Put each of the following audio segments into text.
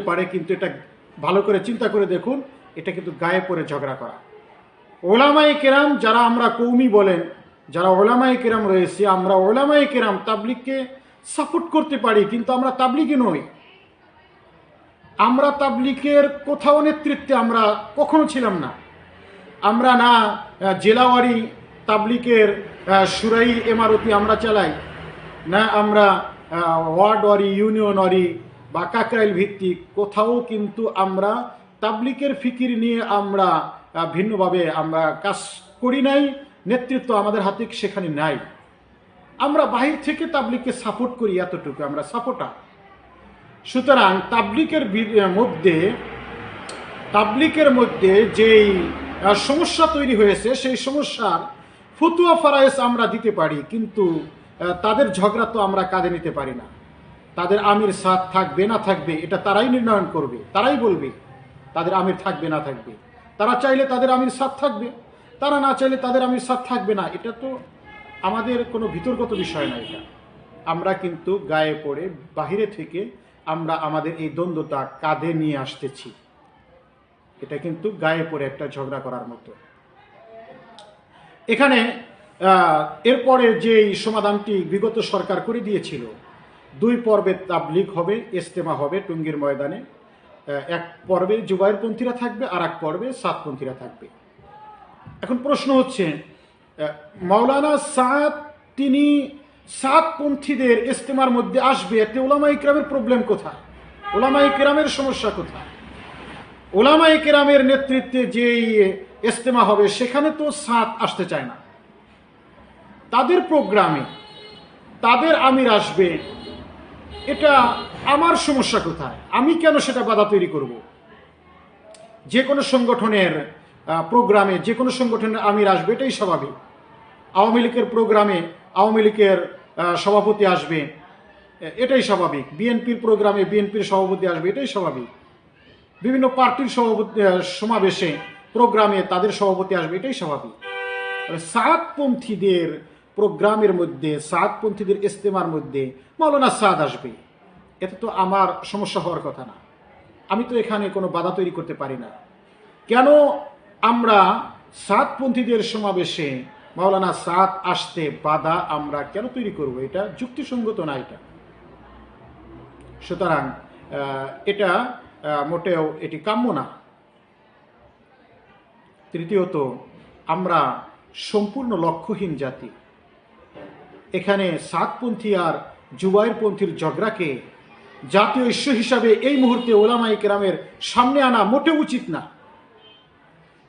পারে, কিন্তু এটা ভালো করে চিন্তা করে দেখুন, এটা কিন্তু গায়ে পড়ে ঝগড়া করা। ওলামায়ে কেরাম যারা আমরা কৌমি বলেন, যারা ওলামায়ে কেরাম রয়েছে, আমরা ওলামায়ে কেরাম তাবলিগকে সাপোর্ট করতে পারি, কিন্তু আমরা তাবলিগি নই। আমরা তাবলিগের কোথাও নেতৃত্বে আমরা কখনো ছিলাম না। আমরা না জেলাওয়ারি তাবলিগের সুরাই এমারতি আমরা চালাই, না আমরা ওয়ার্ডওয়ারি, ইউনিয়নওয়ারি বা কাকরাইল ভিত্তিক কোথাও কিন্তু আমরা তাবলিগের ফিকির নিয়ে আমরা ভিন্নভাবে আমরা কাজ করি নাই। নেতৃত্ব আমাদের হাতে সেখানে নাই। আমরা বাহির থেকে তাবলিগকে সাপোর্ট করি, এতটুকু আমরা সাপোর্টার। সুতরাং তাবলিগের মধ্যে যেই সমস্যা তৈরি হয়েছে, সেই সমস্যার ফতুয়া ফারায়েজ আমরা দিতে পারি, কিন্তু তাদের ঝগড়া তো আমরা কাঁধে নিতে পারি না। তাদের আমির সাথ থাকবে না থাকবে এটা তারাই নির্ণয়ন করবে, তারাই বলবে তাদের আমির থাকবে না থাকবে। তারা চাইলে তাদের আমির সাথ থাকবে, তারা না চাইলে তাদের আমির সাথ থাকবে না। এটা তো আমাদের কোনো ভিতরগত বিষয় না। এটা আমরা কিন্তু গায়ে পড়ে বাহিরে থেকে আমরা আমাদের এই দ্বন্দ্বতা কাঁধে নিয়ে আসতেছি। এটা কিন্তু গায়ে পড়ে একটা ঝগড়া করার মতো। এখানে এরপরে যেই সমাধানটি বিগত সরকার করে দিয়েছিল, 2 পর্বে তাবলিগ হবে, ইজতেমা হবে টঙ্গীর ময়দানে। এক পর্বে জুবায়েরপন্থীরা থাকবে, আর এক পর্বে সাতপন্থীরা থাকবে। এখন প্রশ্ন হচ্ছে, মাওলানা সাদ তিনি সাতপন্থীদের ইজতেমার মধ্যে আসবে, এতে ওলামায়ে কেরামের প্রবলেম কোথায়? ওলামায়ে কেরামের সমস্যা কোথায়? ওলামায়ে কেরামের নেতৃত্বে যেই ইজতেমা হবে সেখানে তো সাত আসতে চায় না। তাদের প্রোগ্রামে তাদের আমির আসবে, এটা আমার সমস্যা কোথায়? আমি কেন সেটা বাধা তৈরি করব? যে কোনো সংগঠনের প্রোগ্রামে যে কোনো সংগঠনের আমির আসবে, এটাই স্বাভাবিক। আওয়ামী লীগের প্রোগ্রামে আওয়ামী লীগের সভাপতি আসবে, এটাই স্বাভাবিক। বিএনপির প্রোগ্রামে বিএনপির সভাপতি আসবে, এটাই স্বাভাবিক। বিভিন্ন পার্টির সমাবেশে প্রোগ্রামে তাদের সভাপতি আসবে, এটাই স্বাভাবিক। সাতপন্থীদের প্রোগ্রামের মধ্যে, সাতপন্থীদের ইজতেমার মধ্যে মাওলানা সাদ আসবে, এতে তো আমার সমস্যা হওয়ার কথা না। আমি তো এখানে কোনো বাধা তৈরি করতে পারি না। কেন আমরা সাতপন্থীদের সমাবেশে মাওলানা সাদ আসতে বাধা আমরা কেন তৈরি করব? এটা যুক্তিসঙ্গত না। এটা সুতরাং এটা মোটেও এটি কাম্য না। তৃতীয়ত, আমরা সম্পূর্ণ লক্ষ্যহীন জাতি। এখানে সাতপন্থী আর জুবায়েরপন্থীর ঝগড়াকে জাতীয় ইস্যু হিসাবে এই মুহূর্তে ওলামায়ে কেরামের সামনে আনা মোটেও উচিত না।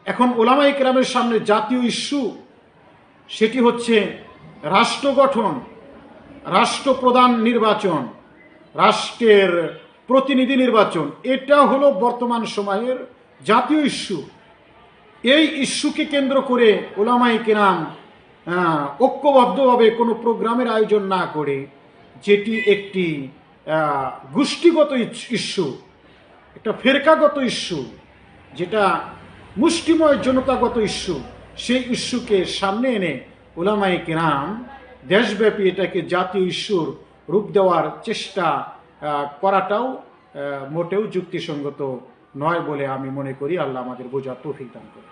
এখন ওলামায়ে কেরামের সামনে জাতীয় ইস্যু সেটি হচ্ছে রাষ্ট্র গঠন, রাষ্ট্রপ্রধান নির্বাচন, রাষ্ট্রের প্রতিনিধি নির্বাচন। এটা হলো বর্তমান সময়ের জাতীয় ইস্যু। এই ইস্যুকে কেন্দ্র করে ওলামায়ে কেরাম ঐক্যবদ্ধভাবে কোনো প্রোগ্রামের আয়োজন না করে, যেটি একটি গোষ্ঠীগত ইস্যু, একটা ফেরকাগত ইস্যু, যেটা মুষ্টিময় জনতাগত ইস্যু, সেই ইস্যুকে সামনে এনে ওলামায়ে কেরাম দেশব্যাপী এটাকে জাতীয় ইস্যুর রূপ দেওয়ার চেষ্টা করাটাও মোটেও যুক্তিসঙ্গত নয় বলে আমি মনে করি। আল্লাহ আমাদের বোঝার তৌফিক দান করে।